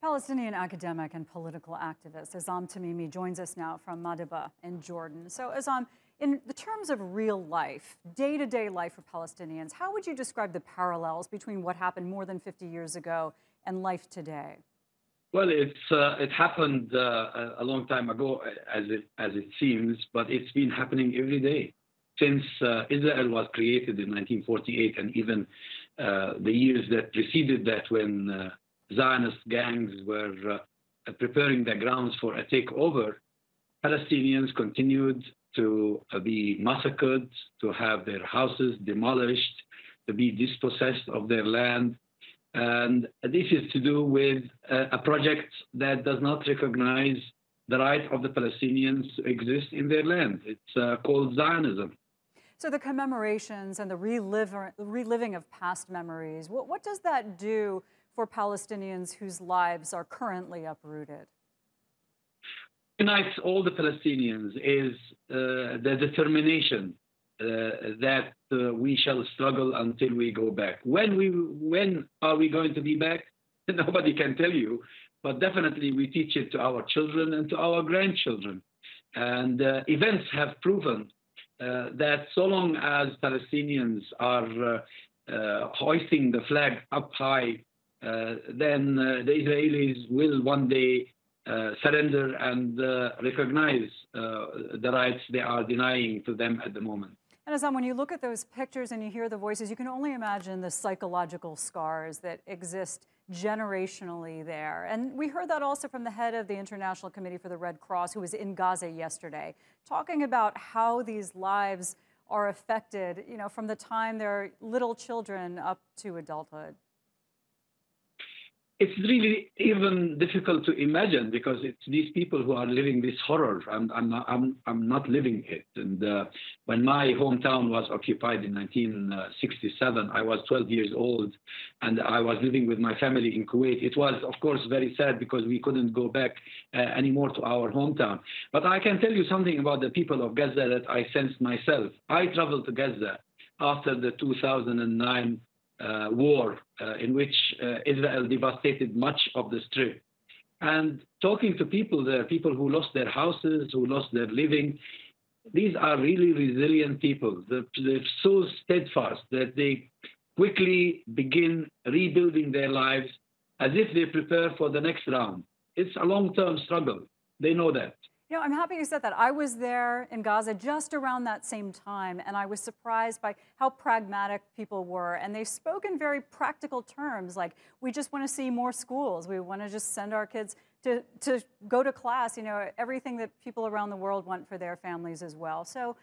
Palestinian academic and political activist Azzam Tamimi joins us now from Madaba in Jordan. So Azzam, in the terms of real life, day-to-day life for Palestinians, how would you describe the parallels between what happened more than 50 years ago and life today? Well, it happened a long time ago, as it seems, but it's been happening every day since Israel was created in 1948, and even the years that preceded that, when Zionist gangs were preparing the grounds for a takeover. Palestinians continued to be massacred, to have their houses demolished, to be dispossessed of their land. And this is to do with a project that does not recognize the right of the Palestinians to exist in their land. It's called Zionism. So the commemorations and the reliving of past memories, what does that do for Palestinians whose lives are currently uprooted? Unites all the Palestinians is the determination that we shall struggle until we go back. When are we going to be back? Nobody can tell you, but definitely we teach it to our children and to our grandchildren. And events have proven that so long as Palestinians are hoisting the flag up high, then the Israelis will one day surrender and recognize the rights they are denying to them at the moment. And Azzam, when you look at those pictures and you hear the voices, you can only imagine the psychological scars that exist generationally there. And we heard that also from the head of the International Committee for the Red Cross, who was in Gaza yesterday, talking about how these lives are affected, from the time they're little children up to adulthood. It's really even difficult to imagine, because it's these people who are living this horror. I'm not living it. And when my hometown was occupied in 1967, I was 12 years old, and I was living with my family in Kuwait. It was, of course, very sad because we couldn't go back anymore to our hometown. But I can tell you something about the people of Gaza that I sensed myself. I traveled to Gaza after the 2009 war, in which Israel devastated much of the Strip. And talking to people there, people who lost their houses, who lost their living, these are really resilient people. They're so steadfast that they quickly begin rebuilding their lives as if they prepare for the next round. It's a long-term struggle. They know that. I'm happy you said that. I was there in Gaza just around that same time, and I was surprised by how pragmatic people were. And they spoke in very practical terms, like, we just want to see more schools. We want to just send our kids to go to class, everything that people around the world want for their families as well. So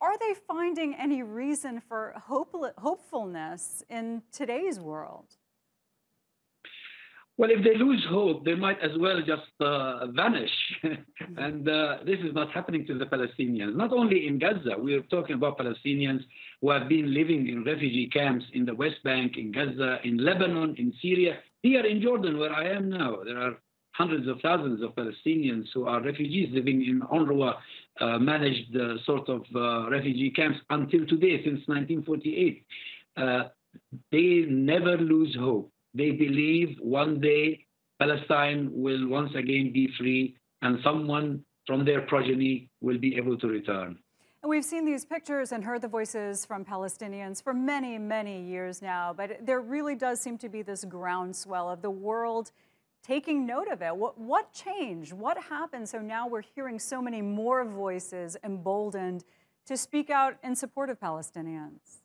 are they finding any reason for hopefulness in today's world? Well, if they lose hope, they might as well just vanish. And this is not happening to the Palestinians. Not only in Gaza, we're talking about Palestinians who have been living in refugee camps in the West Bank, in Gaza, in Lebanon, in Syria. Here in Jordan, where I am now, there are hundreds of thousands of Palestinians who are refugees living in UNRWA-managed sort of refugee camps until today, since 1948. They never lose hope. They believe one day Palestine will once again be free, and someone from their progeny will be able to return. And we've seen these pictures and heard the voices from Palestinians for many, many years now, but there really does seem to be this groundswell of the world taking note of it. What changed? What happened? So now we're hearing so many more voices emboldened to speak out in support of Palestinians.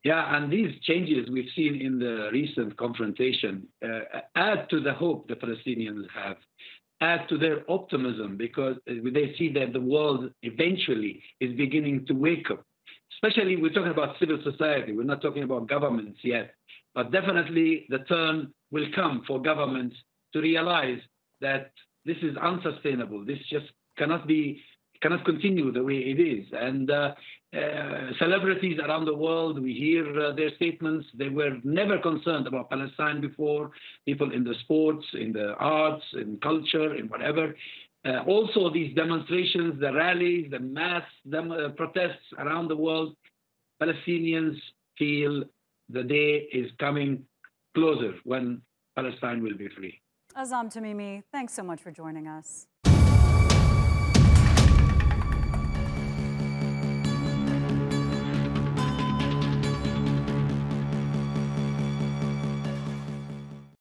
Yeah, and these changes we've seen in the recent confrontation add to the hope the Palestinians have, add to their optimism, because they see that the world eventually is beginning to wake up. Especially, we're talking about civil society. We're not talking about governments yet. But definitely the turn will come for governments to realize that this is unsustainable. This just cannot continue the way it is. And celebrities around the world, we hear their statements. They were never concerned about Palestine before. People in the sports, in the arts, in culture, in whatever. Also, these demonstrations, the rallies, the mass protests around the world, Palestinians feel the day is coming closer when Palestine will be free. Azzam Tamimi, thanks so much for joining us.